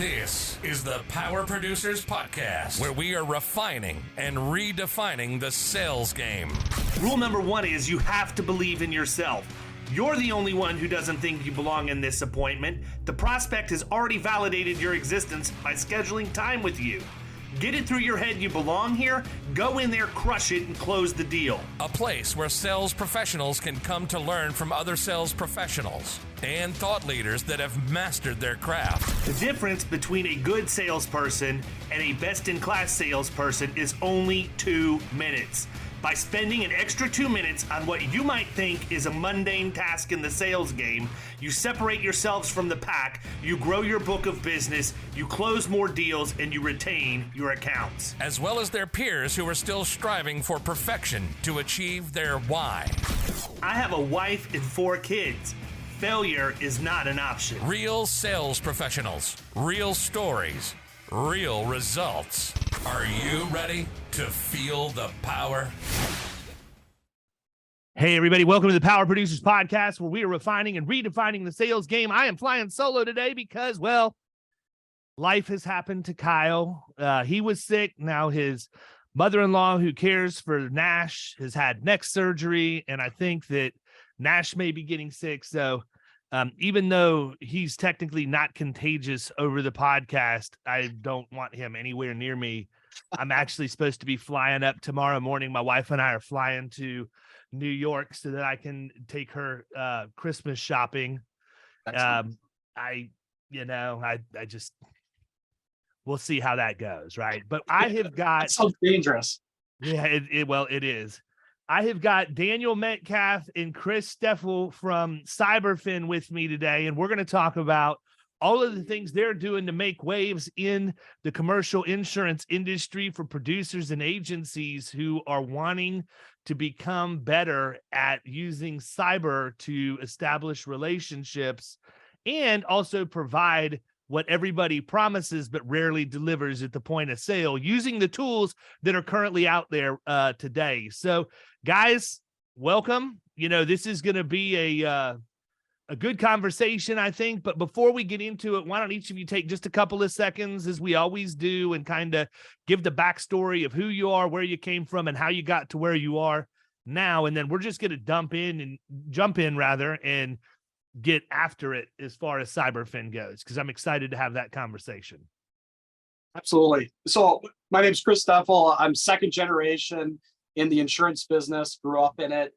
This is the Power Producers Podcast, where we are refining and redefining the sales game. Rule number one is you have to believe in yourself. You're the only one who doesn't think you belong in this appointment. The prospect has already validated your existence by scheduling time with you. Get it through your head you belong here, go in there, crush it, and close the deal. A place where sales professionals can come to learn from other sales professionals and thought leaders that have mastered their craft. The difference between a good salesperson and a best-in-class salesperson is only 2 minutes. By spending an extra 2 minutes on what you might think is a mundane task in the sales game, you separate yourselves from the pack, you grow your book of business, you close more deals, and you retain your accounts. As well as their peers who are still striving for perfection to achieve their why. I have a wife and 4 kids. Failure is not an option. Real sales professionals, real stories, real results. Are you ready to feel the power? Hey, everybody. Welcome to the Power Producers Podcast, where we are refining and redefining the sales game. I am flying solo today because, well, life has happened to Kyle. He was sick. Now his mother-in-law, who cares for Nash, has had neck surgery, and I think that Nash may be getting sick. So even though he's technically not contagious over the podcast, I don't want him anywhere near me. I'm actually supposed to be flying up tomorrow morning. My wife and I are flying to New York so that I can take her Christmas shopping. I just, we'll see how that goes, right? But I have got... That sounds dangerous. Yeah, it is. I have got Daniel Metcalf and Chris Steffl from CyberFin with me today, and we're going to talk about all of the things they're doing to make waves in the commercial insurance industry for producers and agencies who are wanting to become better at using cyber to establish relationships and also provide what everybody promises but rarely delivers at the point of sale using the tools that are currently out there today. So, guys, welcome. You know, this is going to be a good conversation, I think. But before we get into it, why don't each of you take just a couple of seconds, as we always do, and kind of give the backstory of who you are, where you came from, and how you got to where you are now. And then we're just going to jump in and get after it as far as CyberFin goes, because I'm excited to have that conversation. Absolutely. So my name's Chris Steffl. I'm second generation in the insurance business, grew up in it,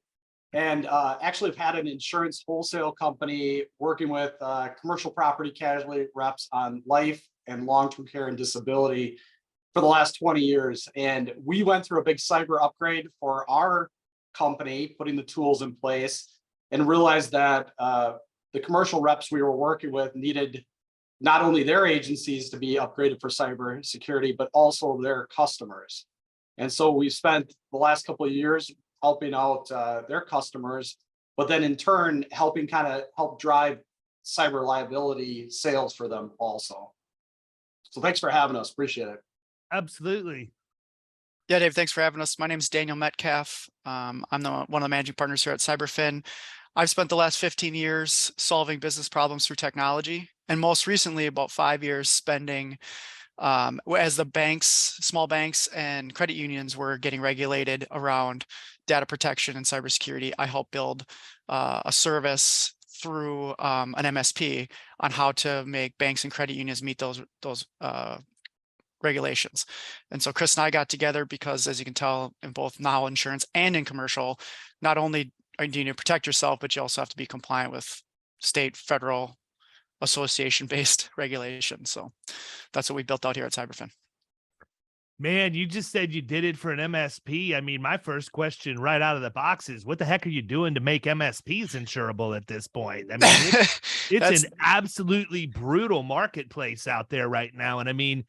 and actually have had an insurance wholesale company working with commercial property casualty reps on life and long-term care and disability for the last 20 years. And we went through a big cyber upgrade for our company, putting the tools in place, and realized that the commercial reps we were working with needed not only their agencies to be upgraded for cyber security, but also their customers. And so we spent the last couple of years helping out their customers, but then in turn, help drive cyber liability sales for them also. So thanks for having us. Appreciate it. Absolutely. Yeah, Dave, thanks for having us. My name is Daniel Metcalf. I'm one of the managing partners here at CyberFin. I've spent the last 15 years solving business problems through technology, and most recently about 5 years spending as the banks, small banks and credit unions were getting regulated around data protection and cybersecurity. I helped build a service through an MSP on how to make banks and credit unions meet those regulations. And so Chris and I got together because, as you can tell, in both now insurance and in commercial, not only do you need to protect yourself, but you also have to be compliant with state, federal, association-based regulations. So that's what we built out here at CyberFin. Man, you just said you did it for an MSP. I mean, my first question right out of the box is, what the heck are you doing to make MSPs insurable at this point? I mean, it's an absolutely brutal marketplace out there right now. And I mean,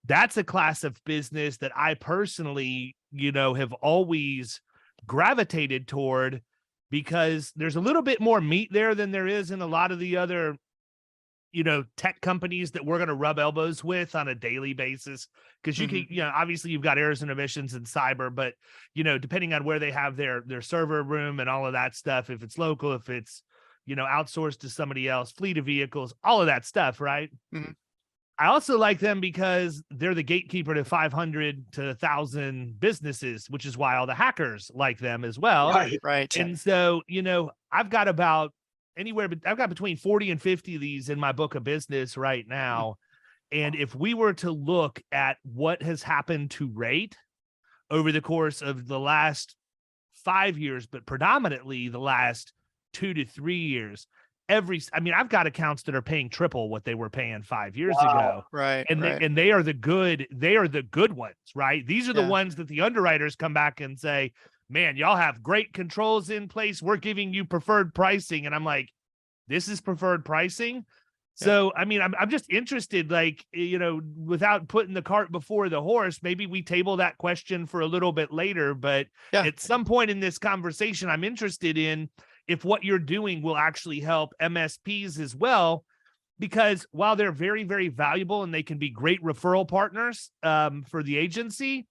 that's a class of business that I personally, have always gravitated toward, because there's a little bit more meat there than there is in a lot of the other, tech companies that we're going to rub elbows with on a daily basis. Because you can, obviously you've got errors and omissions in cyber, but, depending on where they have their server room and all of that stuff, if it's local, if it's, outsourced to somebody else, fleet of vehicles, all of that stuff, right? Mm-hmm. I also like them because they're the gatekeeper to 500 to 1,000 businesses, which is why all the hackers like them as well. Right. Right. And so, I've got I've got between 40 and 50 of these in my book of business right now. And if we were to look at what has happened to rate over the course of the last 5 years, but predominantly the last 2 to 3 years, I've got accounts that are paying triple what they were paying 5 years ago. Right. And right. they are the good ones, right? These are the Yeah. ones that the underwriters come back and say, man, y'all have great controls in place. We're giving you preferred pricing. And I'm like, this is preferred pricing. Yeah. So, I'm just interested, without putting the cart before the horse, maybe we table that question for a little bit later. But Yeah. at some point in this conversation, I'm interested in if what you're doing will actually help MSPs as well, because while they're very, very valuable and they can be great referral partners for the agency,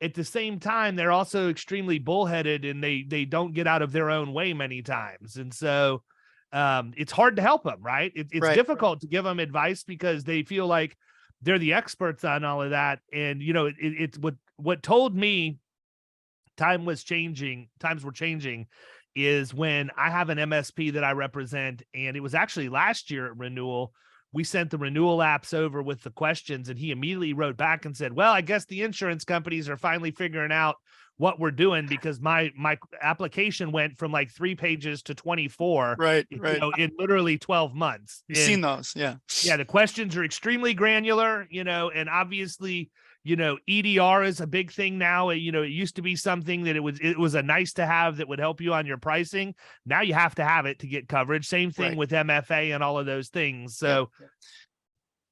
at the same time, they're also extremely bullheaded and they don't get out of their own way many times. And so it's hard to help them, right? It's Right. difficult to give them advice because they feel like they're the experts on all of that. And, it's what told me times were changing is when I have an MSP that I represent, and it was actually last year at renewal, we sent the renewal apps over with the questions, and he immediately wrote back and said, well, I guess the insurance companies are finally figuring out what we're doing, because my application went from like 3 pages to 24, Right. in literally 12 months. You've seen those. Yeah. Yeah, the questions are extremely granular, and obviously, EDR is a big thing now. It used to be something that it was a nice to have that would help you on your pricing. Now you have to have it to get coverage. Same thing Right. with MFA and all of those things. So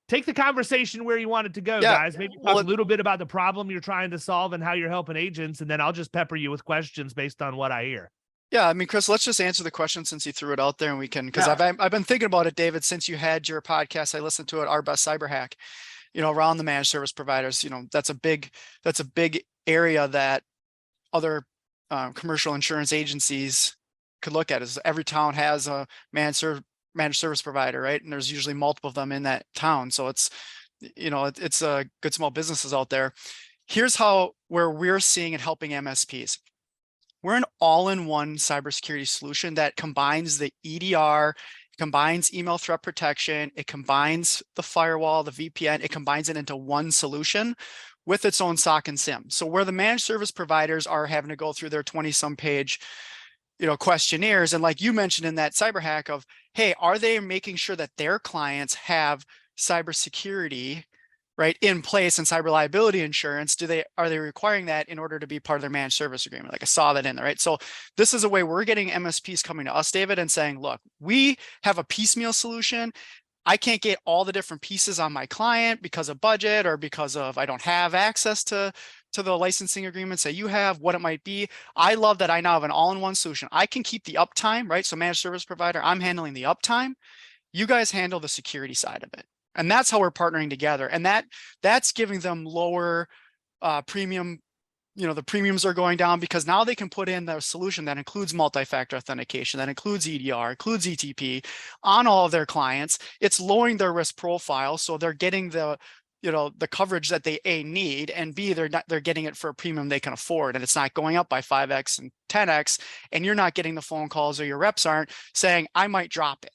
take the conversation where you want it to go, Yeah. guys. Maybe Well, talk a little bit about the problem you're trying to solve and how you're helping agents, and then I'll just pepper you with questions based on what I hear. Yeah, Chris, let's just answer the question since you threw it out there, and we can, because Yeah. I've been thinking about it, David, since you had your podcast. I listened to it, Our Best Cyber Hack, around the managed service providers. That's a big area that other commercial insurance agencies could look at. Is every town has a managed service provider, right? And there's usually multiple of them in that town. So it's good small businesses out there. Here's where we're seeing and helping MSPs. We're an all-in-one cybersecurity solution that combines the EDR, combines email threat protection, it combines the firewall, the VPN, it combines it into one solution with its own SOC and SIM. So where the managed service providers are having to go through their 20-some page questionnaires, and like you mentioned in that cyber hack of, hey, are they making sure that their clients have cybersecurity right in place and cyber liability insurance? Are they requiring that in order to be part of their managed service agreement? Like I saw that in there, right? So this is a way we're getting MSPs coming to us, David, and saying, look, we have a piecemeal solution. I can't get all the different pieces on my client because of budget or because of I don't have access to the licensing agreements that you have, what it might be. I love that I now have an all-in-one solution. I can keep the uptime, right? So managed service provider, I'm handling the uptime. You guys handle the security side of it. And that's how we're partnering together. And that's giving them lower premium. The premiums are going down because now they can put in the solution that includes multi-factor authentication, that includes EDR, includes ETP on all of their clients. It's lowering their risk profile. So they're getting the coverage that they A, need, and B, they're getting it for a premium they can afford. And it's not going up by 5X and 10X. And you're not getting the phone calls, or your reps aren't saying, I might drop it.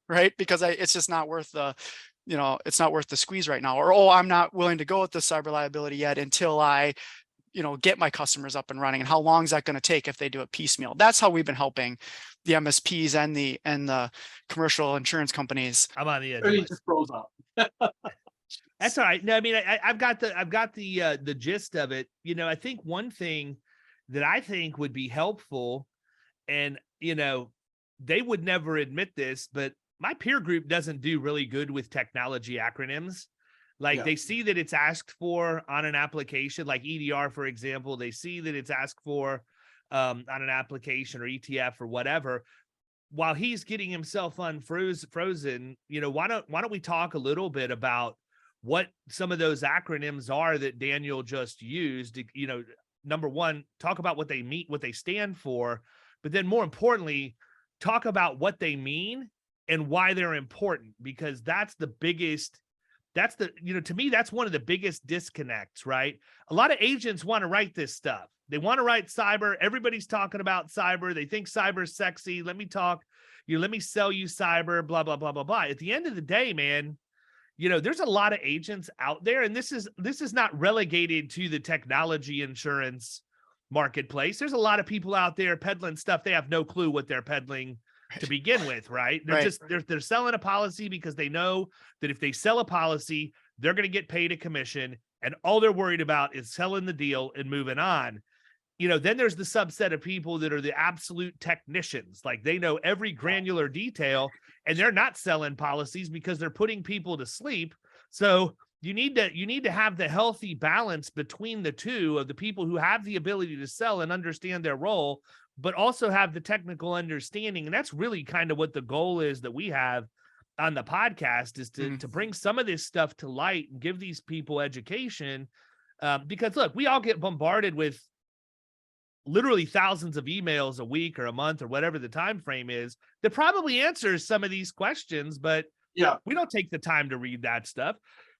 Right? Because it's just not worth it's not worth the squeeze right now. Or, oh, I'm not willing to go with the cyber liability yet until I, get my customers up and running. And how long is that going to take if they do it piecemeal? That's how we've been helping the MSPs and the commercial insurance companies. I'm on the edge. He just froze up. That's all right. No, I've got the gist of it. I think one thing that I think would be helpful, and they would never admit this, but my peer group doesn't do really good with technology acronyms. Like they see that it's asked for on an application, like EDR, for example, they see that it's asked for on an application, or ETF or whatever. While he's getting himself frozen, why don't we talk a little bit about what some of those acronyms are that Daniel just used? Number one, talk about what they mean, what they stand for, but then more importantly, talk about what they mean and why they're important, because that's the biggest That's to me, that's one of the biggest disconnects, right? A lot of agents want to write this stuff. They want to write cyber. Everybody's talking about cyber. They think cyber is sexy. Let me talk, let me sell you cyber, blah, blah, blah, blah, blah. At the end of the day, man, there's a lot of agents out there, and this is not relegated to the technology insurance marketplace. There's a lot of people out there peddling stuff. They have no clue what they're peddling to begin with, right? They're selling a policy because they know that if they sell a policy, they're going to get paid a commission, and all they're worried about is selling the deal and moving on. Then there's the subset of people that are the absolute technicians. Like, they know every granular detail, and they're not selling policies because they're putting people to sleep. So you need to have the healthy balance between the two, of the people who have the ability to sell and understand their role, but also have the technical understanding. And that's really kind of what the goal is that we have on the podcast, is to bring some of this stuff to light and give these people education. Because look, we all get bombarded with literally thousands of emails a week or a month or whatever the time frame is that probably answers some of these questions, but we don't take the time to read that stuff.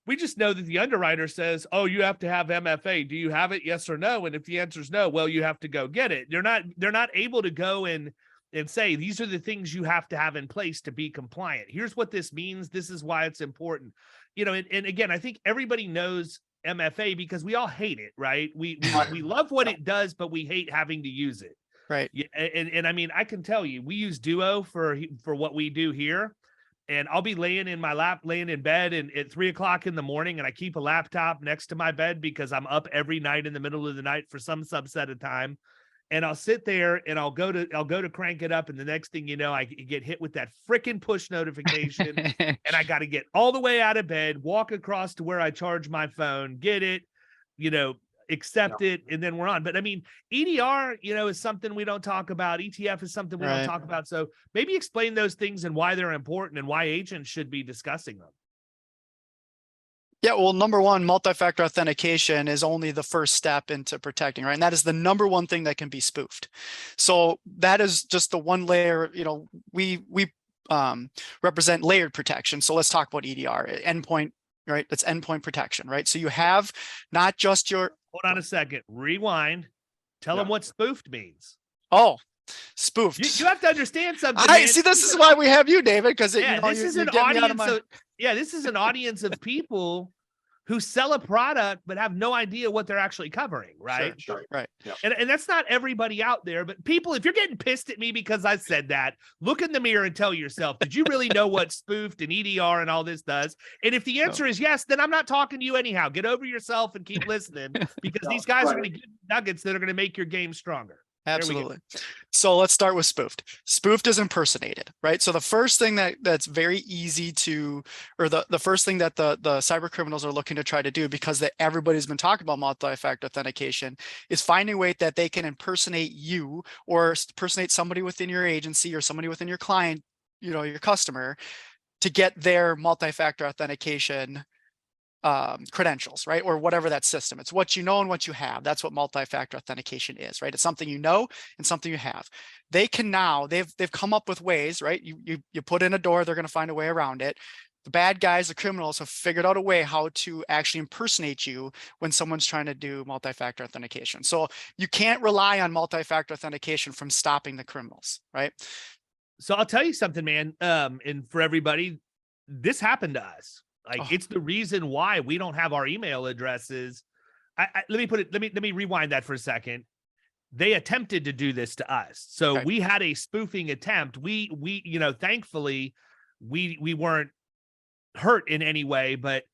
We just know that the underwriter says, oh, you have to have MFA. Do you have it? Yes or no? And if the answer is no, well, you have to go get it. They're not able to go and say, these are the things you have to have in place to be compliant. Here's what this means. This is why it's important. And again, I think everybody knows MFA because we all hate it, right? We love what it does, but we hate having to use it. Right. And I mean, I can tell you, we use Duo for what we do here. And I'll be laying in bed and at 3 o'clock in the morning, and I keep a laptop next to my bed because I'm up every night in the middle of the night for some subset of time. And I'll sit there and I'll go to crank it up. And the next thing you know, I get hit with that freaking push notification and I got to get all the way out of bed, walk across to where I charge my phone, get it, accept it, and then we're on. But I mean, EDR, is something we don't talk about. ETF is something we don't talk about. So maybe explain those things and why they're important and why agents should be discussing them. Yeah, well, number one, multi-factor authentication is only the first step into protecting, right? And that is the number one thing that can be spoofed. So that is just the one layer. We represent layered protection. So let's talk about EDR, endpoint, right? That's endpoint protection, right? So you have not just your... Hold on a second. Rewind. Tell them what spoofed means. Oh, spoofed. You have to understand something. See, this is why we have you, David, because this is an audience. This is an audience of people who sell a product but have no idea what they're actually covering, right? Sure. Right. Yeah. And that's not everybody out there, but people, if you're getting pissed at me because I said that, look in the mirror and tell yourself, did you really know what spoofed and EDR and all this does? And if the answer is yes, then I'm not talking to you anyhow. Get over yourself and keep listening, because these guys are going to give you nuggets that are going to make your game stronger. Absolutely. So let's start with spoofed. Spoofed is impersonated, right? So the first thing that's very easy to, or the first thing that the cyber criminals are looking to try to do, because everybody's been talking about multi-factor authentication, is finding a way that they can impersonate you or impersonate somebody within your agency or somebody within your client, your customer, to get their multi-factor authentication credentials, right? Or whatever that system. It's what you know and what you have. That's what multi-factor authentication is, right? It's something you know and something you have. They can now, they've come up with ways, right? You put in a door, they're going to find a way around it. The bad guys, the criminals, have figured out a way how to actually impersonate you when someone's trying to do multi-factor authentication. So you can't rely on multi-factor authentication from stopping the criminals, right? So I'll tell you something, man. And for everybody, this happened to us. It's the reason why we don't have our email addresses. Let me rewind that for a second. They attempted to do this to us. So we had a spoofing attempt. We thankfully we weren't hurt in any way, but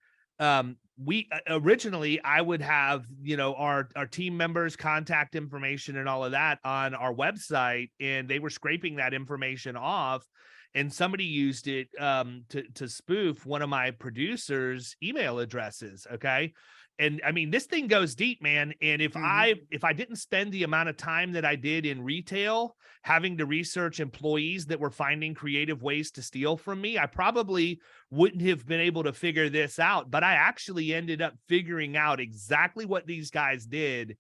we originally, I would have, our team members' contact information and all of that on our website, and they were scraping that information off. And somebody used it to spoof one of my producers' email addresses. Okay. And I mean, this thing goes deep, man. And if I didn't spend the amount of time that I did in retail, having to research employees that were finding creative ways to steal from me, I probably wouldn't have been able to figure this out. But I actually ended up figuring out exactly what these guys did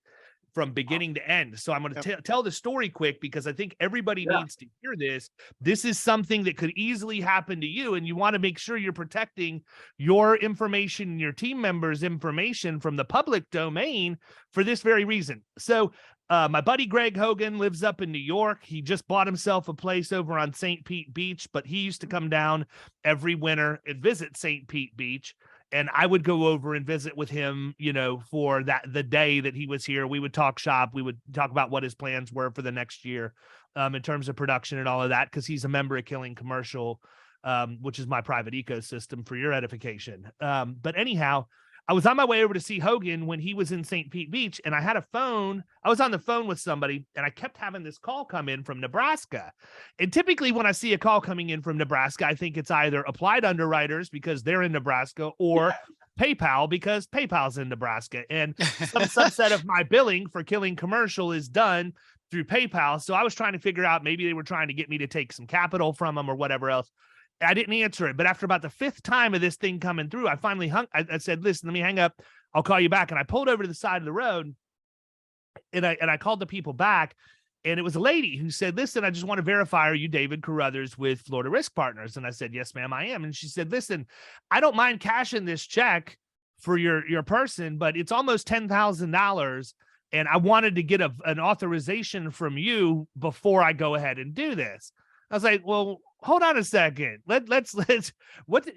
from beginning to end. So I'm going to tell the story quick because I think everybody needs to hear this. This is something that could easily happen to you, and you want to make sure you're protecting your information and your team members' information from the public domain for this very reason. So my buddy Greg Hogan lives up in New York. He just bought himself a place over on St. Pete Beach, but he used to come down every winter and visit St. Pete Beach. And I would go over and visit with him, you know, for the day that he was here. We would talk shop. We would talk about what his plans were for the next year in terms of production and all of that, because he's a member of Killing Commercial, which is my private ecosystem for your edification. But anyhow, I was on my way over to see Hogan when he was in St. Pete Beach, and I had a phone. I was on the phone with somebody, and I kept having this call come in from Nebraska. And typically when I see a call coming in from Nebraska, I think it's either Applied Underwriters because they're in Nebraska, or PayPal because PayPal's in Nebraska. And some subset of my billing for Killing Commercial is done through PayPal. So I was trying to figure out, maybe they were trying to get me to take some capital from them or whatever else. I didn't answer it, but after about the 5th time of this thing coming through, I finally hung. I said, listen, let me hang up. I'll call you back. And I pulled over to the side of the road and I called the people back, and it was a lady who said, listen, I just want to verify, are you David Carothers with Florida Risk Partners? And I said, yes, ma'am, I am. And she said, listen, I don't mind cashing this check for your person, but it's almost $10,000. And I wanted to get an authorization from you before I go ahead and do this. I was like, well, hold on a second. Let's what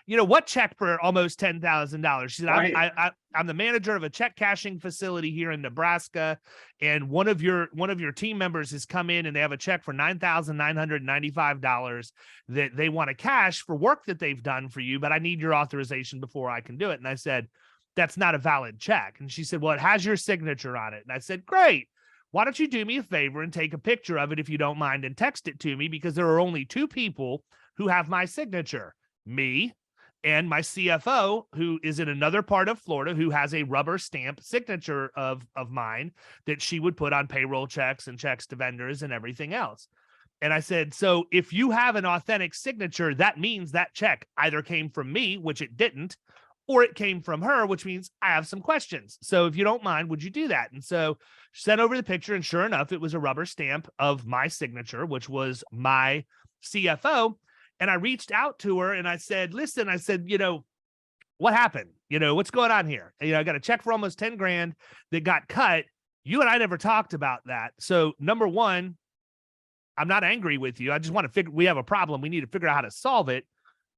you know, what check for almost $10,000? She said, right. I'm the manager of a check cashing facility here in Nebraska, and one of your team members has come in and they have a check for $9,995 that they want to cash for work that they've done for you, but I need your authorization before I can do it. And I said, that's not a valid check. And she said, well, it has your signature on it. And I said, great. Why don't you do me a favor and take a picture of it if you don't mind and text it to me, because there are only 2 people who have my signature, me and my CFO, who is in another part of Florida, who has a rubber stamp signature of mine that she would put on payroll checks and checks to vendors and everything else. And I said, so if you have an authentic signature, that means that check either came from me, which it didn't, or it came from her, which means I have some questions. So if you don't mind, would you do that? And so she sent over the picture, and sure enough, it was a rubber stamp of my signature, which was my CFO. And I reached out to her and I said, listen, I said, you know, what happened? You know, what's going on here? You know, I got a check for almost 10 grand that got cut. You and I never talked about that. So number one, I'm not angry with you. I just want to figure, we have a problem. We need to figure out how to solve it.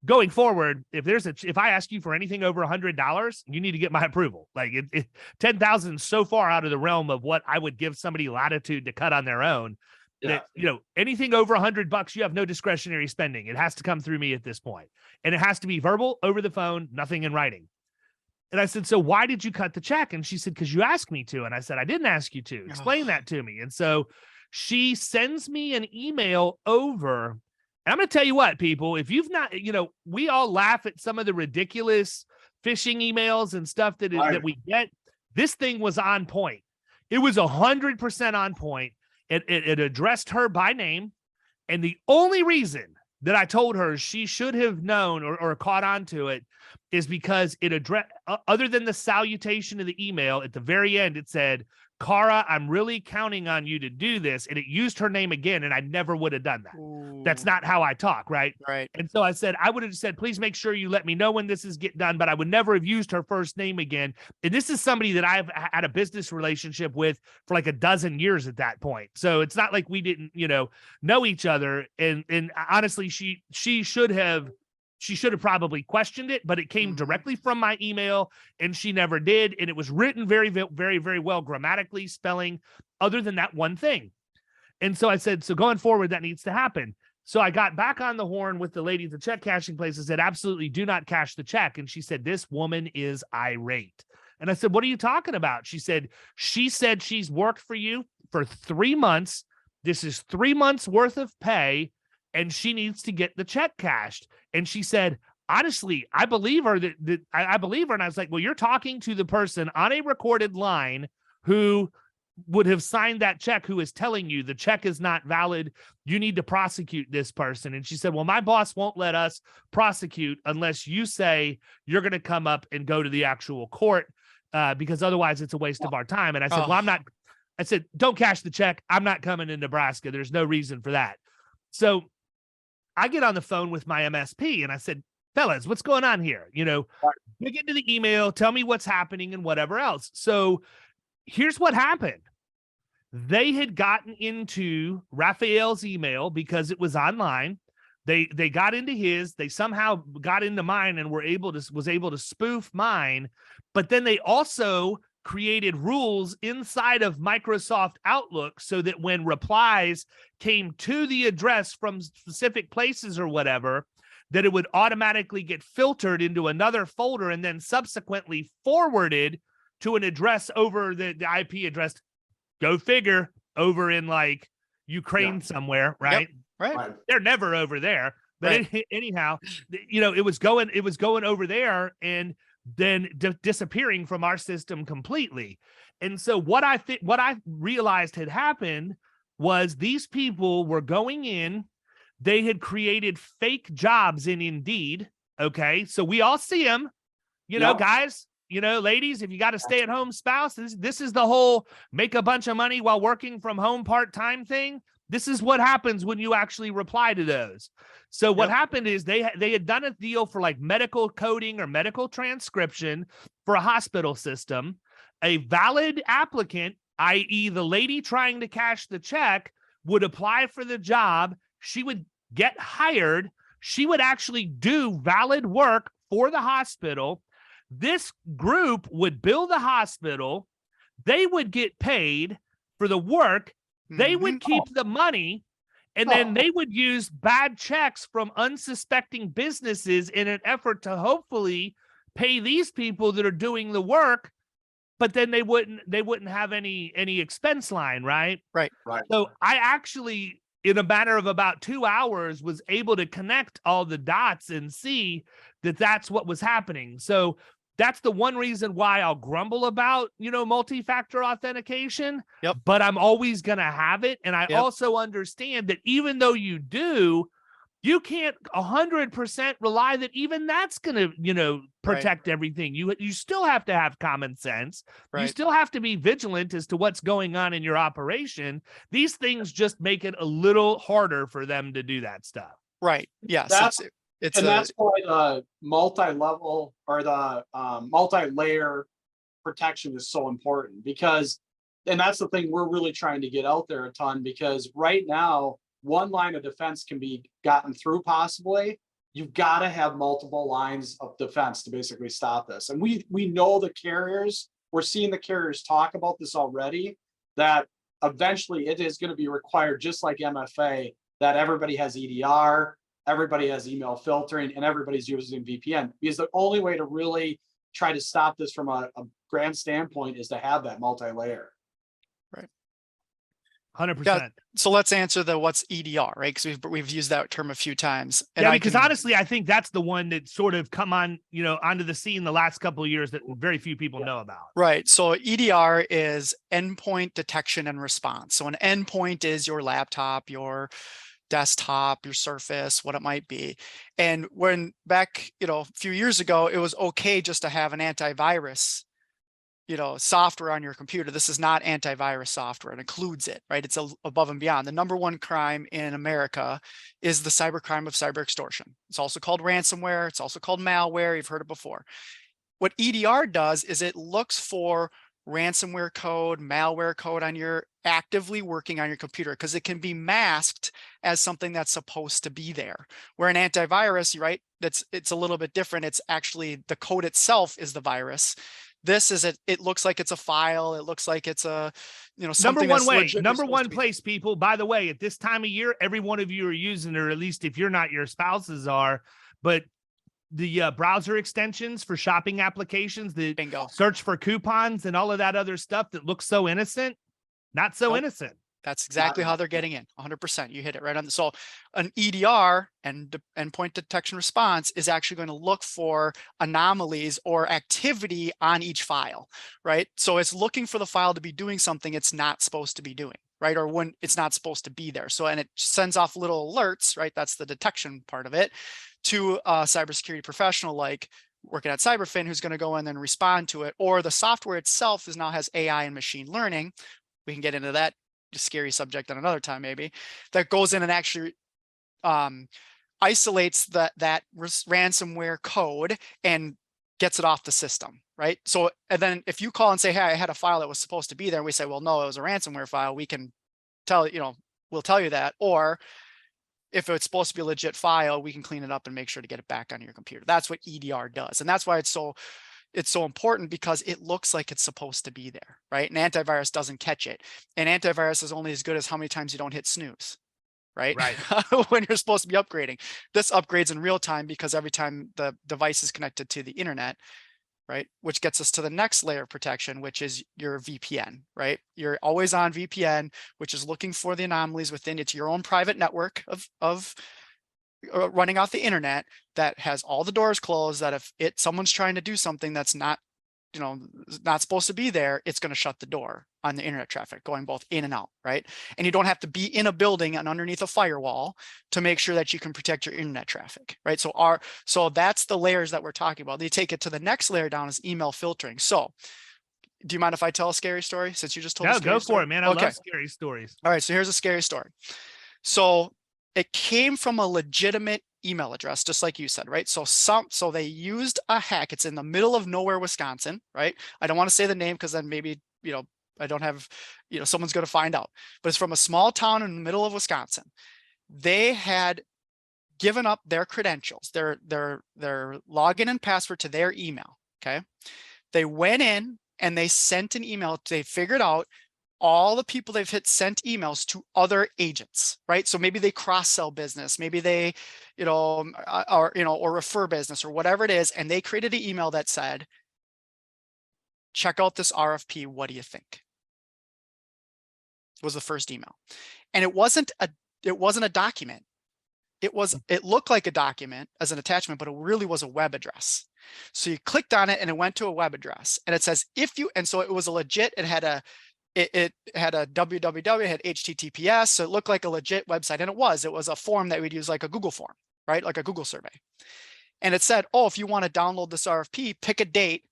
Going forward, if I ask you for anything over $100, you need to get my approval. Like 10,000 is so far out of the realm of what I would give somebody latitude to cut on their own. That, you know, anything over $100, you have no discretionary spending. It has to come through me at this point. And it has to be verbal, over the phone, nothing in writing. And I said, so why did you cut the check? And she said, because you asked me to. And I said, I didn't ask you to. Explain that to me. And so she sends me an email over. And I'm going to tell you what, people, if you've not, you know, we all laugh at some of the ridiculous phishing emails and stuff that we get. This thing was on point. It was 100% on point. It addressed her by name. And the only reason that I told her she should have known or caught on to it is because it addressed, other than the salutation of the email, at the very end, it said, Cara, I'm really counting on you to do this. And it used her name again, and I never would have done that. Ooh. That's not how I talk, right? Right. And so I said, I would have said, please make sure you let me know when this is get done, but I would never have used her first name again. And this is somebody that I've had a business relationship with for like a dozen years at that point. So it's not like we didn't, you know each other. And honestly, she should have probably questioned it, but it came directly from my email, and she never did. And it was written very, very, very well grammatically, spelling, other than that one thing. And so I said, so going forward, that needs to happen. So I got back on the horn with the lady at the check cashing place and said, absolutely do not cash the check. And she said, this woman is irate. And I said, what are you talking about? She said she's worked for you for 3 months. This is 3 months worth of pay, and she needs to get the check cashed. And she said, honestly, I believe her I believe her. And I was like, well, you're talking to the person on a recorded line who would have signed that check, who is telling you the check is not valid. You need to prosecute this person. And she said, well, my boss won't let us prosecute unless you say you're going to come up and go to the actual court because otherwise it's a waste of our time. And I said, Oh. well, I said, don't cash the check. I'm not coming to Nebraska. There's no reason for that. So I get on the phone with my MSP and I said, fellas, what's going on here? Dig into the email, tell me what's happening and whatever else. So here's what happened. They had gotten into Raphael's email because it was online. They got into his, they somehow got into mine and was able to spoof mine. But then they also created rules inside of Microsoft Outlook so that when replies came to the address from specific places or whatever, that it would automatically get filtered into another folder and then subsequently forwarded to an address over the IP address. Go figure, over in like Ukraine somewhere, right? Yep, right. They're never over there. But anyhow, it was going over there and then disappearing from our system completely. And so what I realized had happened was these people were going in, they had created fake jobs in Indeed. Okay. So we all see them, guys, ladies, if you got a stay-at-home spouse, this is the whole make a bunch of money while working from home part-time thing. This is what happens when you actually reply to those. So what happened is they had done a deal for like medical coding or medical transcription for a hospital system. A valid applicant, i.e. the lady trying to cash the check, would apply for the job. She would get hired. She would actually do valid work for the hospital. This group would bill the hospital. They would get paid for the work. They would keep the money, and then they would use bad checks from unsuspecting businesses in an effort to hopefully pay these people that are doing the work, but then they wouldn't have any expense line, right? Right. So I actually, in a matter of about 2 hours, was able to connect all the dots and see that that's what was happening. So that's the one reason why I'll grumble about, multi-factor authentication, but I'm always going to have it. And I also understand that even though you do, you can't 100% rely that even that's going to, protect everything. You still have to have common sense. You still have to be vigilant as to what's going on in your operation. These things just make it a little harder for them to do that stuff. Right. Yes. That's why the multi-level or the multi-layer protection is so important, and that's the thing we're really trying to get out there a ton, because right now, one line of defense can be gotten through possibly. You've got to have multiple lines of defense to basically stop this. And we know we're seeing the carriers talk about this already, that eventually it is going to be required, just like MFA, that everybody has EDR, everybody has email filtering, and everybody's using VPN, because the only way to really try to stop this from a grand standpoint is to have that multi-layer. Right. 100%. So let's answer what's EDR, right? Because we've used that term a few times. And because honestly, I think that's the one that sort of come on, onto the scene the last couple of years that very few people know about. Right. So EDR is Endpoint Detection and Response. So an endpoint is your laptop, your desktop, your Surface, what it might be. And when back, a few years ago, it was okay just to have an antivirus, software on your computer. This is not antivirus software. It includes it, right? It's above and beyond. The number one crime in America is the cybercrime of cyber extortion. It's also called ransomware. It's also called malware. You've heard it before. What EDR does is it looks for ransomware code, malware code on your actively working on your computer, because it can be masked as something that's supposed to be there. Where an antivirus, right, it's a little bit different. It's actually the code itself is the virus. This is it looks like it's a file. It looks like it's a, something number one place, people. By the way, at this time of year, every one of you are using, or at least if you're not, your spouses are, but the browser extensions for shopping applications that search for coupons and all of that other stuff that looks so innocent, not so innocent. That's exactly how they're getting in. 100%. You hit it right on. So an EDR and endpoint detection response is actually going to look for anomalies or activity on each file, right? So it's looking for the file to be doing something it's not supposed to be doing, right? Or when it's not supposed to be there. So, and it sends off little alerts, right? That's the detection part of it, to a cybersecurity professional, like, working at CyberFin who's going to go in and respond to it, or the software itself is now has AI and machine learning. We can get into that scary subject at another time, maybe, that goes in and actually isolates that ransomware code and gets it off the system, right? So, and then if you call and say, hey, I had a file that was supposed to be there, and we say, well, no, it was a ransomware file, we can tell, we'll tell you that. Or if it's supposed to be a legit file, we can clean it up and make sure to get it back on your computer. That's what EDR does. And that's why it's so important, because it looks like it's supposed to be there, right? And antivirus doesn't catch it. And antivirus is only as good as how many times you don't hit snooze, right? When you're supposed to be upgrading. This upgrades in real time because every time the device is connected to the internet, right? Which gets us to the next layer of protection, which is your VPN, right? You're always on VPN, which is looking for the anomalies within it's your own private network of running off the internet that has all the doors closed, that if someone's trying to do something that's not, not supposed to be there, it's going to shut the door on the internet traffic going both in and out, right? And you don't have to be in a building and underneath a firewall to make sure that you can protect your internet traffic, right? So that's the layers that we're talking about. They take it to the next layer down is email filtering. So do you mind if I tell a scary story, since you just told a scary story? Go for it, man. I love scary stories. All right, so here's a scary story. So it came from a legitimate email address, just like you said, right? So they used a hack. It's in the middle of nowhere, Wisconsin, right? I don't want to say the name because then maybe, I don't have, someone's going to find out, but it's from a small town in the middle of Wisconsin. They had given up their credentials, their login and password to their email. Okay. They went in and they sent an email. They figured out all the people they've hit sent emails to other agents, right? So maybe they cross-sell business, maybe they, or refer business or whatever it is. And they created an email that said, check out this RFP. What do you think? Was the first email. And it wasn't a document. It looked like a document as an attachment, but it really was a web address. So you clicked on it and it went to a web address, and it says, and so it was a legit, it had a www, it had HTTPS. So it looked like a legit website, and it was a form that we'd use, like a Google form, right? Like a Google survey. And it said, oh, if you want to download this RFP, pick a date,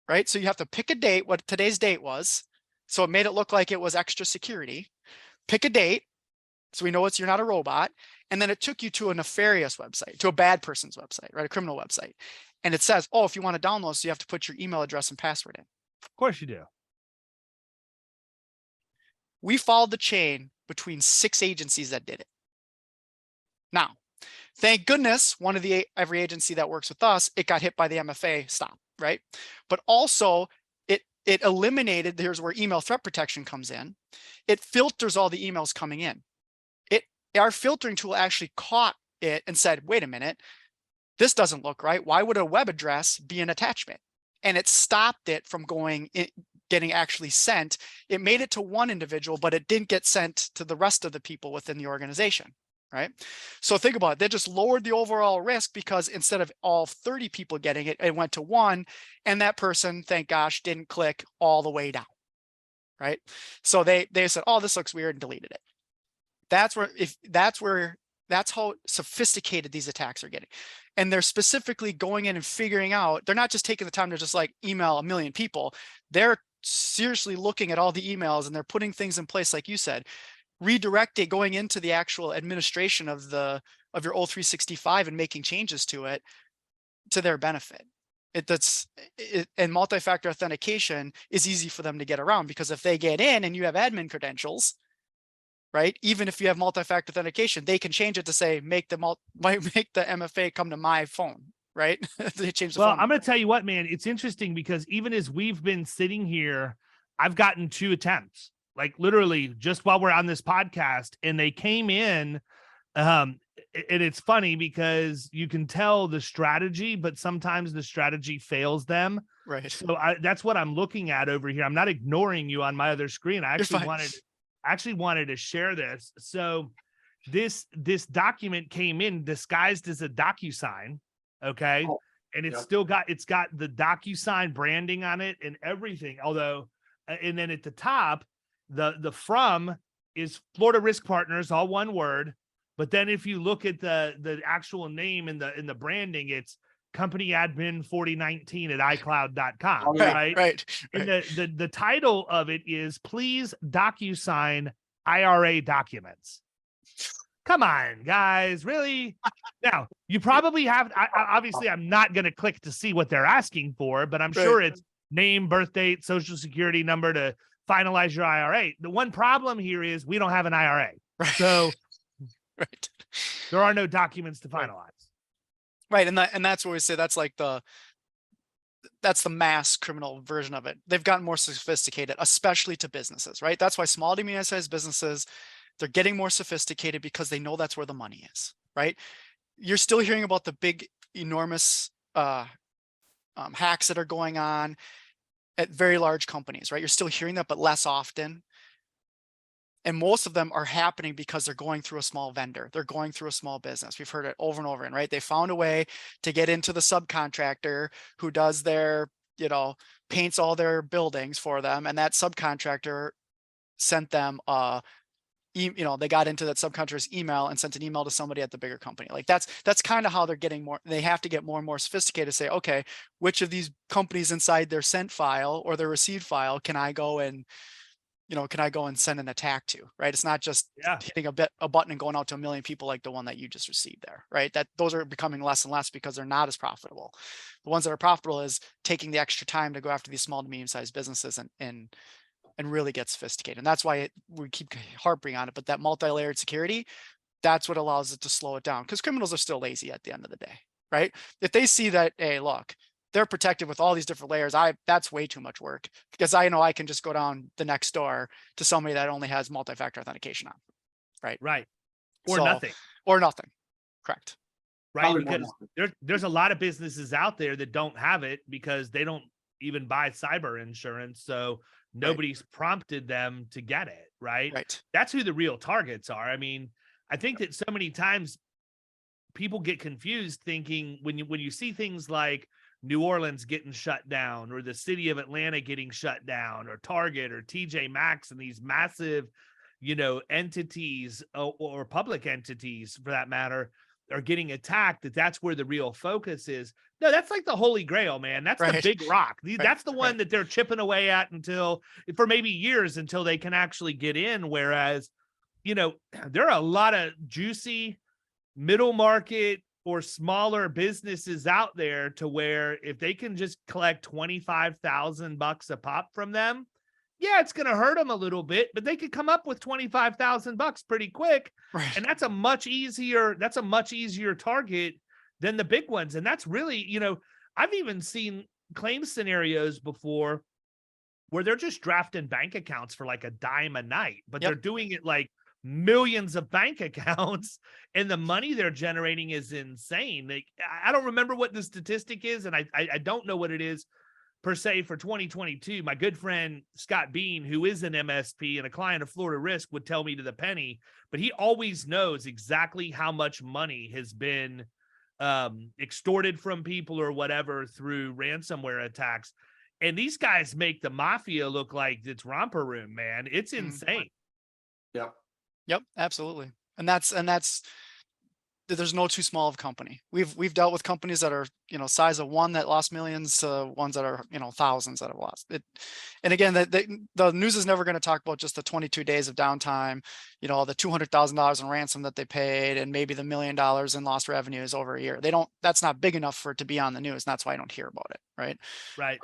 right? So you have to pick a date, what today's date was. So it made it look like it was extra security. Pick a date, so we know you're not a robot. And then it took you to a nefarious website, to a bad person's website, right? A criminal website. And it says, oh, if you want to download, so you have to put your email address and password in. Of course you do. We followed the chain between 6 agencies that did it. Now, thank goodness, every agency that works with us, it got hit by the MFA stop, right? But also it eliminated, here's where email threat protection comes in. It filters all the emails coming in. Our filtering tool actually caught it and said, wait a minute, this doesn't look right. Why would a web address be an attachment? And it stopped it from getting actually sent. It made it to one individual, but it didn't get sent to the rest of the people within the organization, right? So think about it. They just lowered the overall risk, because instead of all 30 people getting it, it went to one, and that person, thank gosh, didn't click all the way down, right? So they said, oh, this looks weird, and deleted it. That's how sophisticated these attacks are getting. And they're specifically going in and figuring out, they're not just taking the time to just like email 1 million people. They're seriously looking at all the emails, and they're putting things in place, like you said, redirecting, going into the actual administration of your O365 and making changes to it to their benefit. And multi-factor authentication is easy for them to get around, because if they get in and you have admin credentials, right? Even if you have multi-factor authentication, they can change it to say, make the MFA come to my phone, right? They change the phone. I'm going to tell you what, man, it's interesting, because even as we've been sitting here, I've gotten 2 attempts, like literally just while we're on this podcast, and they came in. And it's funny because you can tell the strategy, but sometimes the strategy fails them. Right. So that's what I'm looking at over here. I'm not ignoring you on my other screen. I actually wanted to share this. So this document came in disguised as a DocuSign. Okay. Oh, and it's got the DocuSign branding on it and everything. Although, and then at the top, the from is Florida Risk Partners, all one word. But then if you look at the actual name in the branding, it's company admin 4019 at iCloud.com, Oh, yeah. right? Right. And the title of it is Please DocuSign IRA Documents. Come on, guys, really? Now, you probably have, obviously, I'm not going to click to see what they're asking for, but I'm sure it's name, birth date, social security number to finalize your IRA. The one problem here is we don't have an IRA. Right. So Right. there are no documents to finalize. Right. And that's what we say. That's like that's the mass criminal version of it. They've gotten more sophisticated, especially to businesses, right? That's why small to medium-sized businesses, they're getting more sophisticated because they know that's where the money is, right? You're still hearing about the big, enormous hacks that are going on at very large companies, right? You're still hearing that, but less often. And most of them are happening because they're going through a small vendor. They're going through a small business. We've heard it over and over again, right? They found a way to get into the subcontractor who does their, paints all their buildings for them. And that subcontractor sent them they got into that subcontractor's email and sent an email to somebody at the bigger company. Like that's kind of how they're getting more. They have to get more and more sophisticated to say, okay, which of these companies inside their sent file or their received file can I go and send an attack to, right? It's not just hitting a button and going out to 1 million people like the one that you just received there, right? That those are becoming less and less because they're not as profitable. The ones that are profitable is taking the extra time to go after these small to medium-sized businesses and really get sophisticated. And that's why we keep harping on it. But that multi-layered security, that's what allows it to slow it down, because criminals are still lazy at the end of the day, right? If they see that, hey, look, they're protected with all these different layers, that's way too much work, because I know I can just go down the next door to somebody that only has multi-factor authentication on, right? Right. Or So- nothing. Or nothing. Correct. Right. Probably more Because there's a lot of businesses out there that don't have it because they don't even buy cyber insurance. So nobody's prompted them to get it. Right. Right. That's who the real targets are. I mean, I think that so many times people get confused thinking when you see things like New Orleans getting shut down, or the city of Atlanta getting shut down, or Target or TJ Maxx, and these massive, entities or public entities for that matter are getting attacked, that's where the real focus is. No, that's like the Holy Grail, man. That's the big rock. That's the one that they're chipping away at for maybe years until they can actually get in. Whereas, there are a lot of juicy middle market or smaller businesses out there to where if they can just collect $25,000 a pop from them, yeah, it's going to hurt them a little bit, but they could come up with $25,000 pretty quick. Right. And that's a much easier target than the big ones. And that's really, I've even seen claim scenarios before where they're just drafting bank accounts for like a dime a night, but they're doing it like millions of bank accounts, and the money they're generating is insane. I don't remember what the statistic is, and I don't know what it is per se for 2022. My good friend Scott Bean, who is an MSP and a client of Florida Risk, would tell me to the penny, but he always knows exactly how much money has been extorted from people or whatever through ransomware attacks. And these guys make the mafia look like it's romper room, man. It's insane. Yep, absolutely. And that's there's no too small of a company. We've dealt with companies that are, size of one that lost millions to ones that are, thousands that have lost it. And again, the news is never going to talk about just the 22 days of downtime, the $200,000 in ransom that they paid, and maybe the $1 million in lost revenues over a year. That's not big enough for it to be on the news. And that's why I don't hear about it. Right. Right.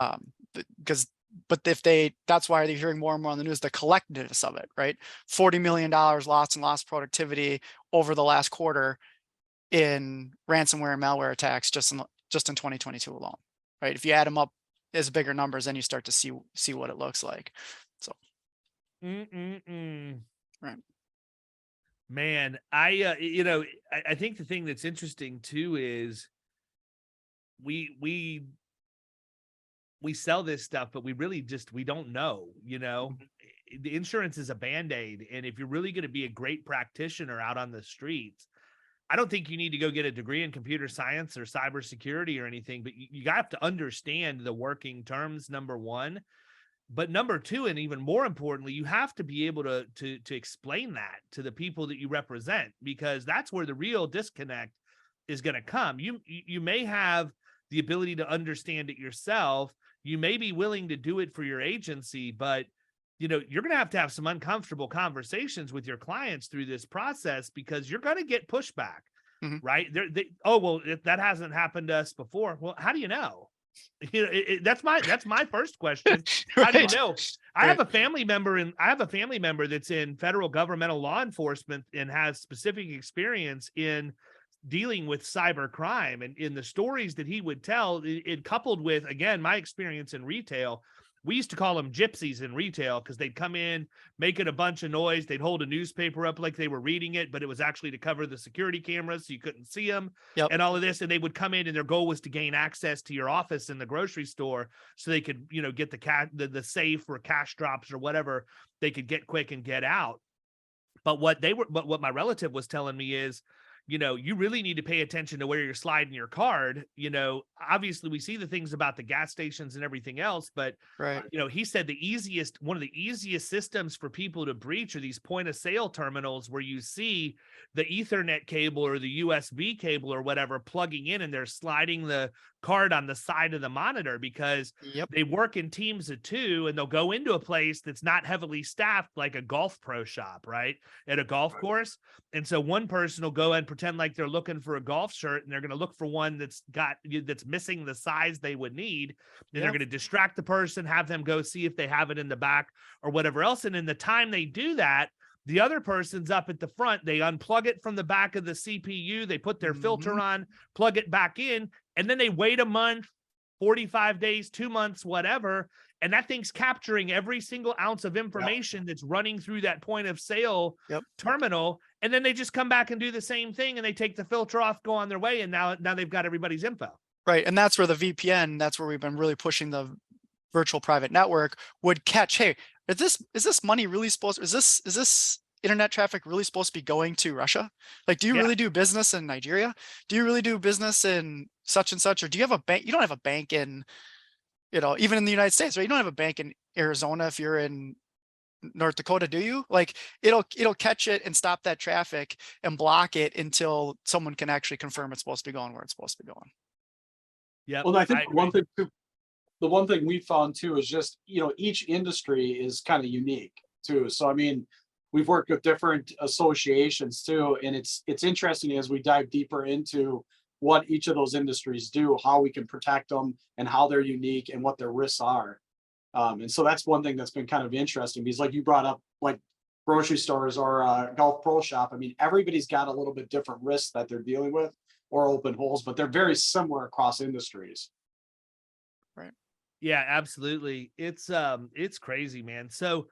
But that's why they're hearing more and more on the news, the collectiveness of it, right? $40 million lost in lost productivity over the last quarter in ransomware and malware attacks just in 2022 alone, right? If you add them up as bigger numbers, then you start to see what it looks like. So, right, man, I think the thing that's interesting too is we sell this stuff, but we really we don't know, the insurance is a Band-Aid. And if you're really going to be a great practitioner out on the streets, I don't think you need to go get a degree in computer science or cybersecurity or anything, but you have to understand the working terms, number one. But number two, and even more importantly, you have to be able to explain that to the people that you represent, because that's where the real disconnect is going to come. You may have the ability to understand it yourself. You may be willing to do it for your agency, but you're going to have some uncomfortable conversations with your clients through this process, because you're going to get pushback, right? Oh, well, that hasn't happened to us before. Well, how do you know? That's my first question. How do you know? I have a family member that's in federal governmental law enforcement and has specific experience in dealing with cyber crime, and in the stories that he would tell, it coupled with, again, my experience in retail. We used to call them gypsies in retail, because they'd come in making a bunch of noise. They'd hold a newspaper up like they were reading it, but it was actually to cover the security cameras so you couldn't see them, and all of this. And they would come in, and their goal was to gain access to your office in the grocery store so they could, get the safe or cash drops or whatever they could get quick and get out. But what my relative was telling me is, you really need to pay attention to where you're sliding your card. Obviously we see the things about the gas stations and everything else, but he said one of the easiest systems for people to breach are these point of sale terminals, where you see the Ethernet cable or the USB cable or whatever plugging in, and they're sliding the card on the side of the monitor, because they work in teams of two, and they'll go into a place that's not heavily staffed, like a golf pro shop, right, at a golf course. And so one person will go and pretend like they're looking for a golf shirt, and they're going to look for one that's missing the size they would need, and they're going to distract the person, have them go see if they have it in the back or whatever else. And in the time they do that, the other person's up at the front. They unplug it from the back of the CPU. They put their filter on, plug it back in, and then they wait a month, 45 days, 2 months, whatever. And that thing's capturing every single ounce of information that's running through that point of sale terminal. And then they just come back and do the same thing, and they take the filter off, go on their way. And now they've got everybody's info. Right. And that's where the VPN, that's where we've been really pushing the virtual private network, would catch, hey, is this money really supposed, is this internet traffic really supposed to be going to Russia? Like, do you really do business in Nigeria? Do you really do business in such and such? Or do you have a bank? You don't have a bank in, even in the United States, right? You don't have a bank in Arizona if you're in North Dakota, do you? Like, it'll catch it and stop that traffic and block it until someone can actually confirm it's supposed to be going where it's supposed to be going. Yeah. Well, I think the one thing we found too is just, each industry is kind of unique too. So, I mean, we've worked with different associations too, and it's interesting as we dive deeper into what each of those industries do, how we can protect them, and how they're unique and what their risks are. And so that's one thing that's been kind of interesting, because like you brought up, like grocery stores or a golf pro shop. I mean, everybody's got a little bit different risks that they're dealing with, or open holes, but they're very similar across industries. Right. Yeah, absolutely. It's crazy, man. So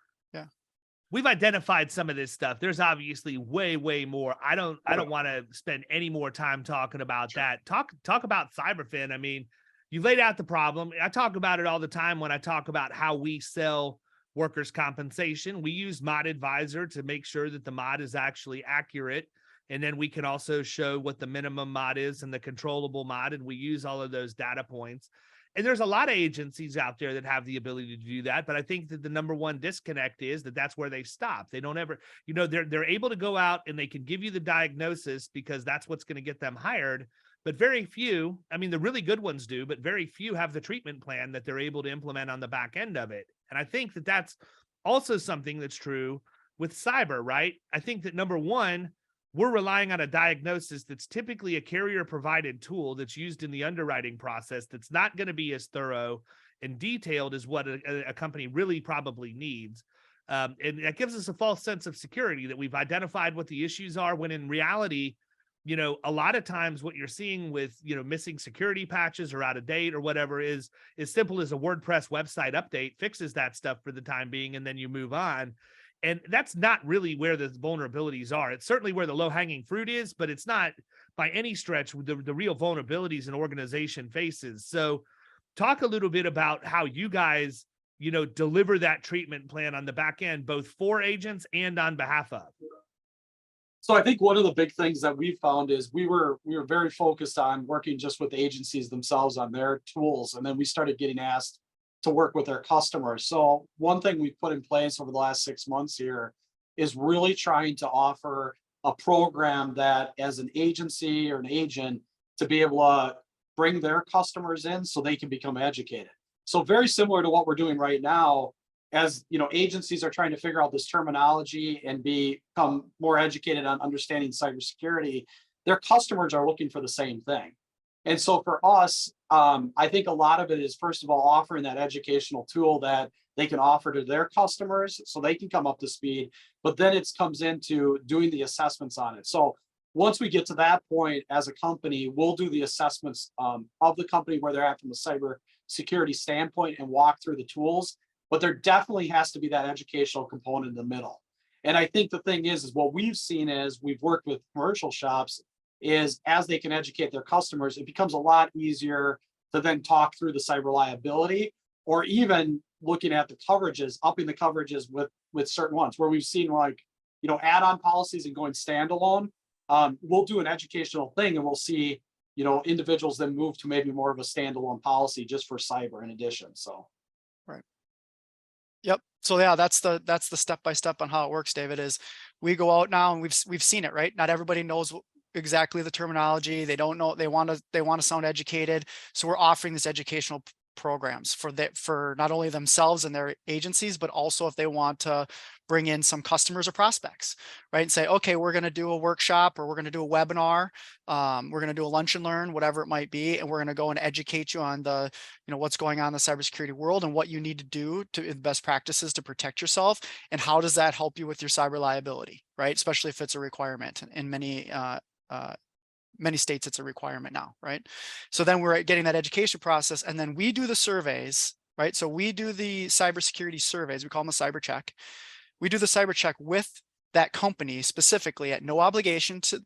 we've identified some of this stuff. There's obviously way more. I don't want to spend any more time talking about that. Talk about CyberFin. I mean, you've laid out the problem. I talk about it all the time when I talk about how we sell workers' compensation. We use Mod Advisor to make sure that the mod is actually accurate. And then we can also show what the minimum mod is and the controllable mod. And we use all of those data points. And there's a lot of agencies out there that have the ability to do that. But I think that the number one disconnect is that that's where they stop. They don't ever, they're able to go out and they can give you the diagnosis, because that's what's going to get them hired. But very few, I mean, the really good ones do, but very few have the treatment plan that they're able to implement on the back end of it. And I think that that's also something that's true with cyber, right? I think that number one, we're relying on a diagnosis that's typically a carrier provided tool that's used in the underwriting process, that's not going to be as thorough and detailed as what a company really probably needs. And that gives us a false sense of security that we've identified what the issues are, when in reality, a lot of times what you're seeing with, missing security patches or out of date or whatever is as simple as a WordPress website update fixes that stuff for the time being, and then you move on. And that's not really where the vulnerabilities are. It's certainly where the low-hanging fruit is, but it's not by any stretch the real vulnerabilities an organization faces. So talk a little bit about how you guys, deliver that treatment plan on the back end, both for agents and on behalf of. So I think one of the big things that we found is we were very focused on working just with the agencies themselves on their tools. And then we started getting asked to work with their customers. So one thing we've put in place over the last 6 months here is really trying to offer a program that, as an agency or an agent, to be able to bring their customers in so they can become educated. So very similar to what we're doing right now, as agencies are trying to figure out this terminology and become more educated on understanding cybersecurity, their customers are looking for the same thing. And so for us, I think a lot of it is, first of all, offering that educational tool that they can offer to their customers so they can come up to speed, but then it comes into doing the assessments on it. So once we get to that point as a company, we'll do the assessments of the company where they're at from a cyber security standpoint and walk through the tools. But there definitely has to be that educational component in the middle. And I think the thing is what we've seen is we've worked with commercial shops is as they can educate their customers, it becomes a lot easier to then talk through the cyber liability, or even looking at the coverages, upping the coverages with certain ones where we've seen like, add-on policies and going standalone. We'll do an educational thing and we'll see, individuals then move to maybe more of a standalone policy just for cyber in addition. So. Right. Yep. So yeah, that's the step-by-step on how it works, David, is we go out now and we've seen it, right? Not everybody knows exactly the terminology. They don't know, they want to sound educated. So we're offering this educational programs for not only themselves and their agencies, but also if they want to bring in some customers or prospects, right? And say, okay, we're going to do a workshop, or we're going to do a webinar. We're going to do a lunch and learn, whatever it might be. And we're going to go and educate you on the, what's going on in the cybersecurity world and what you need to do to best practices to protect yourself. And how does that help you with your cyber liability, right? Especially if it's a requirement in many states, it's a requirement now, right? So then we're getting that education process, and then we do the surveys, right? So we do the cybersecurity surveys. We call them a cyber check. We do the cyber check with that company specifically at no obligation to,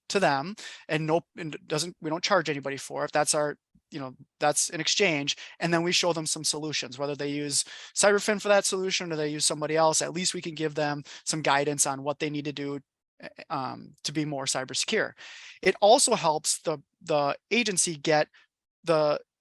to them, and we don't charge anybody for it. That's our, that's an exchange. And then we show them some solutions, whether they use CyberFin for that solution or they use somebody else. At least we can give them some guidance on what they need to do to be more cyber secure. It also helps the agency get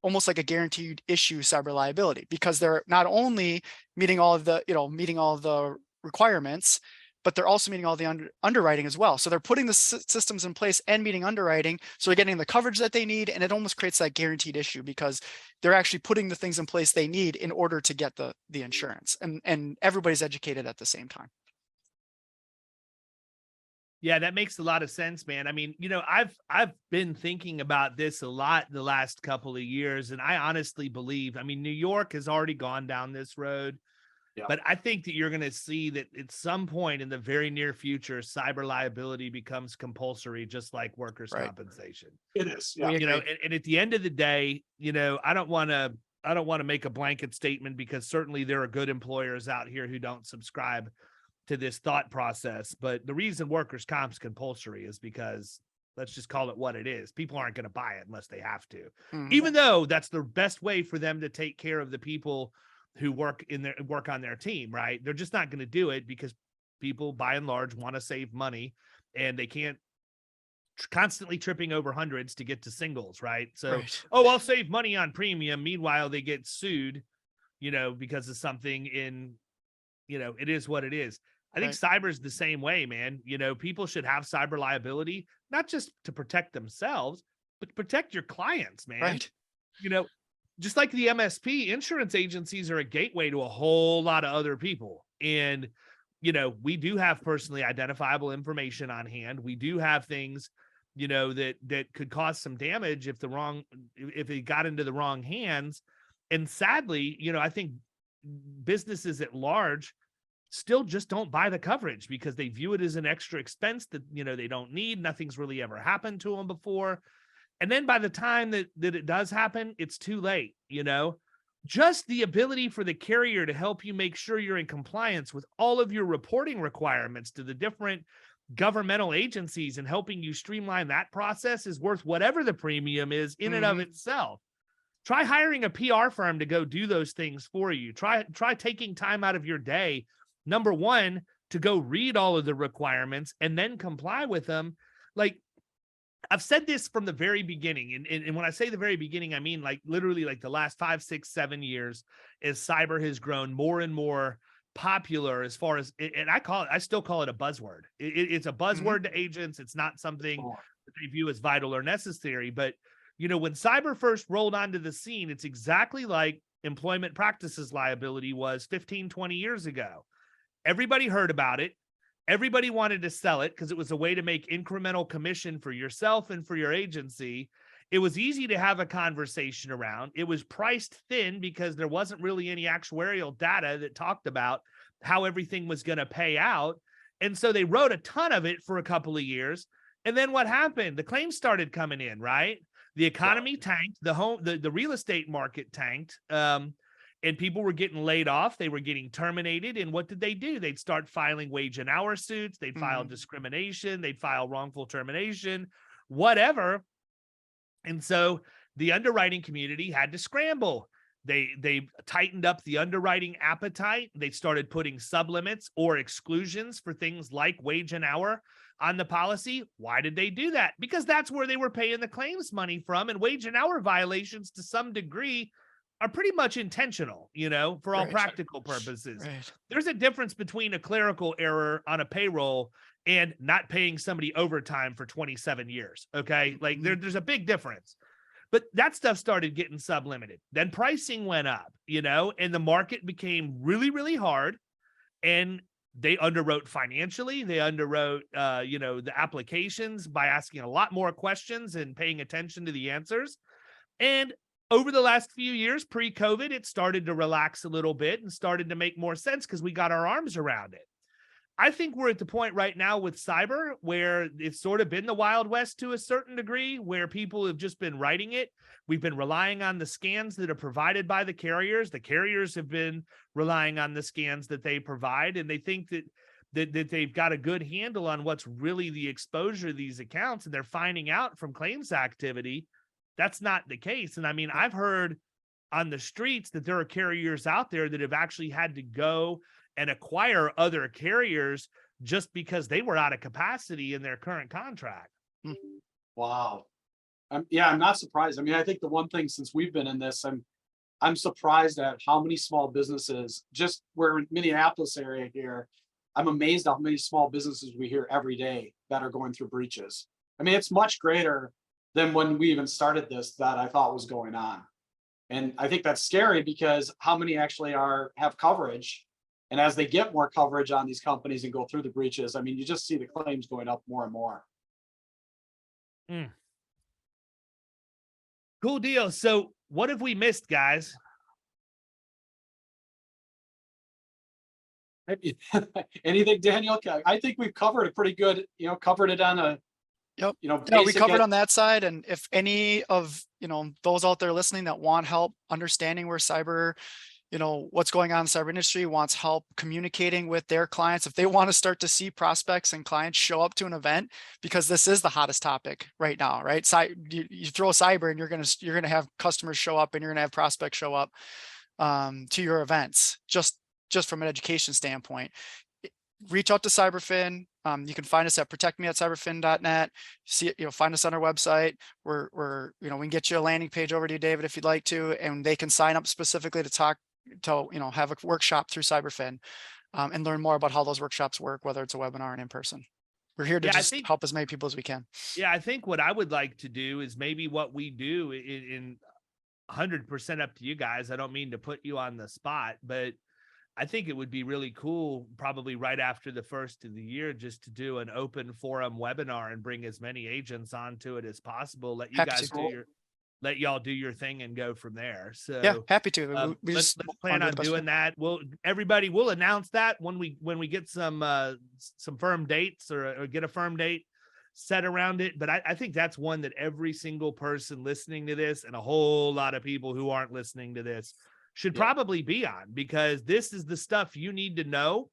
almost like a guaranteed issue cyber liability, because they're not only meeting all of the requirements, but they're also meeting all the underwriting as well. So they're putting the systems in place and meeting underwriting. So they're getting the coverage that they need. And it almost creates that guaranteed issue because they're actually putting the things in place they need in order to get the insurance, and everybody's educated at the same time. Yeah, that makes a lot of sense, man. I mean, I've been thinking about this a lot the last couple of years, and I honestly believe, New York has already gone down this road, but I think that you're going to see that at some point in the very near future, cyber liability becomes compulsory, just like workers' compensation. It is, yeah. And at the end of the day, I don't want to make a blanket statement, because certainly there are good employers out here who don't subscribe to this thought process. But the reason workers' comp's compulsory is because, let's just call it what it is, people aren't going to buy it unless they have to, even though that's the best way for them to take care of the people who work on their team, right? They're just not going to do it because people by and large want to save money, and they can't constantly tripping over hundreds to get to singles, right? So, I'll save money on premium. Meanwhile, they get sued, because of something in, it is what it is. I think cyber's the same way, man. People should have cyber liability, not just to protect themselves, but to protect your clients, man. Right. Just like the MSP, insurance agencies are a gateway to a whole lot of other people. And, we do have personally identifiable information on hand. We do have things, that could cause some damage if it got into the wrong hands. And sadly, I think businesses at large still just don't buy the coverage because they view it as an extra expense that, they don't need. Nothing's really ever happened to them before. And then by the time that it does happen, it's too late, Just the ability for the carrier to help you make sure you're in compliance with all of your reporting requirements to the different governmental agencies and helping you streamline that process is worth whatever the premium is in and of itself. Try hiring a PR firm to go do those things for you. Try taking time out of your day, number one, to go read all of the requirements and then comply with them. Like, I've said this from the very beginning. And when I say the very beginning, I mean, like, literally like the last 5, 6, 7 years, as cyber has grown more and more popular as far as, and I still call it a buzzword. It's a buzzword to agents. It's not something that they view as vital or necessary, but When cyber first rolled onto the scene, it's exactly like employment practices liability was 15, 20 years ago. Everybody heard about it. Everybody wanted to sell it because it was a way to make incremental commission for yourself and for your agency. It was easy to have a conversation around. It was priced thin because there wasn't really any actuarial data that talked about how everything was going to pay out. And so they wrote a ton of it for a couple of years. And then what happened? The claims started coming in, right? The economy tanked, the real estate market tanked, and people were getting laid off. They were getting terminated. And what did they do? They'd start filing wage and hour suits. They'd file discrimination. They'd file wrongful termination, whatever. And so the underwriting community had to scramble. They tightened up the underwriting appetite. They started putting sublimits or exclusions for things like wage and hour on the policy. Why did they do that? Because that's where they were paying the claims money from. And wage and hour violations to some degree are pretty much intentional, for all practical purposes. Right. There's a difference between a clerical error on a payroll and not paying somebody overtime for 27 years. Okay. Like there's a big difference. But that stuff started getting sublimited. Then pricing went up, and the market became really, really hard. And they underwrote financially. They underwrote, the applications by asking a lot more questions and paying attention to the answers. And over the last few years, pre-COVID, it started to relax a little bit and started to make more sense because we got our arms around it. I think we're at the point right now with cyber where it's sort of been the Wild West to a certain degree, where people have just been writing it. We've been relying on the scans that are provided by the carriers. The carriers have been relying on the scans that they provide, and they think that they've got a good handle on what's really the exposure of these accounts, and they're finding out from claims activity that's not the case. And I mean, I've heard on the streets that there are carriers out there that have actually had to go and acquire other carriers just because they were out of capacity in their current contract. Wow. I'm not surprised. I mean, I think the one thing since we've been in this, I'm surprised at how many small businesses, just we're in Minneapolis area here. I'm amazed at how many small businesses we hear every day that are going through breaches. I mean, it's much greater than when we even started this that I thought was going on. And I think that's scary because how many actually have coverage? And as they get more coverage on these companies and go through the breaches, I mean, you just see the claims going up more and more. Cool deal. So what have we missed, guys? Anything, Daniel? I think we've covered a pretty good, covered it on a, Yep. Yeah, we covered on that side. And if any of, those out there listening that want help understanding where cyber, what's going on in the cyber industry, wants help communicating with their clients, if they want to start to see prospects and clients show up to an event, because this is the hottest topic right now, right? You throw cyber and you're going to have customers show up and you're going to have prospects show up to your events, just from an education standpoint. Reach out to CyberFin. You can find us at protectme@cyberfin.net. See, find us on our website. We're we can get you a landing page over to you, David, if you'd like to, and they can sign up specifically to have a workshop through CyberFin and learn more about how those workshops work, whether it's a webinar and in person. We're here to help as many people as we can. Yeah, I think what I would like to do is maybe what we do in 100% up to you guys. I don't mean to put you on the spot, but I think it would be really cool, probably right after the first of the year, just to do an open forum webinar and bring as many agents onto it as possible. Let y'all do your thing and go from there. So yeah, happy to. Let's plan on doing that. We'll announce that when we get some firm dates or get a firm date set around it. But I think that's one that every single person listening to this and a whole lot of people who aren't listening to this should probably be on, because this is the stuff you need to know.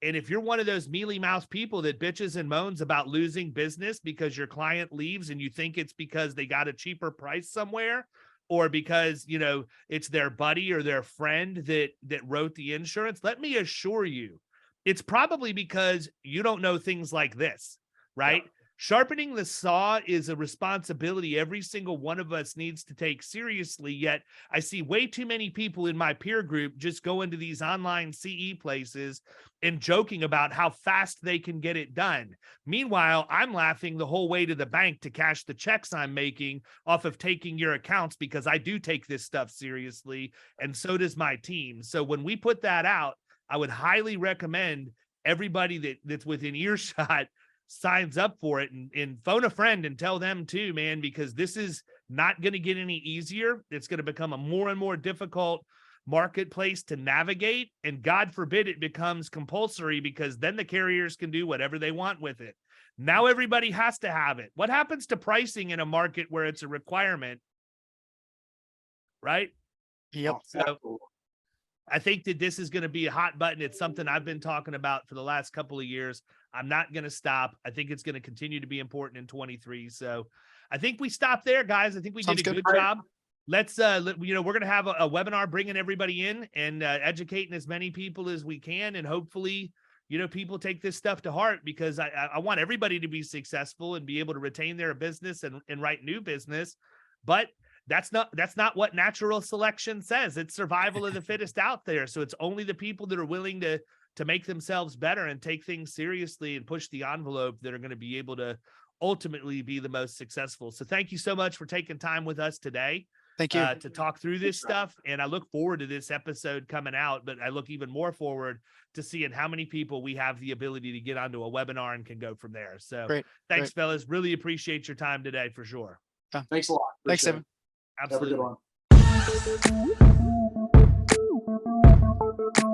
And if you're one of those mealy mouse people that bitches and moans about losing business because your client leaves and you think it's because they got a cheaper price somewhere, or because, it's their buddy or their friend that wrote the insurance, let me assure you, it's probably because you don't know things like this, right? Sharpening the saw is a responsibility every single one of us needs to take seriously, yet I see way too many people in my peer group just go into these online CE places and joking about how fast they can get it done. Meanwhile, I'm laughing the whole way to the bank to cash the checks I'm making off of taking your accounts, because I do take this stuff seriously, and so does my team. So when we put that out, I would highly recommend everybody that's within earshot signs up for it, and phone a friend and tell them too, man, because this is not going to get any easier. It's going to become a more and more difficult marketplace to navigate, and God forbid it becomes compulsory, because then the carriers can do whatever they want with it. Now everybody has to have it. What happens to pricing in a market where it's a requirement? Right? Yep. So I think that this is going to be a hot button. It's something I've been talking about for the last couple of years. I'm not going to stop. I think it's going to continue to be important in 23. So I think we stop there, guys. I think we Sounds did a good job. Let's, we're going to have a webinar bringing everybody in and educating as many people as we can. And hopefully, people take this stuff to heart, because I want everybody to be successful and be able to retain their business and write new business. But that's not what natural selection says. It's survival of the fittest out there. So it's only the people that are willing to make themselves better and take things seriously and push the envelope that are going to be able to ultimately be the most successful. So thank you so much for taking time with us today. Thank you. To talk through this stuff. And I look forward to this episode coming out, but I look even more forward to seeing how many people we have the ability to get onto a webinar and can go from there. So thanks, fellas. Really appreciate your time today for sure. Thanks a lot. Thanks, Evan. Absolutely. Have a good one.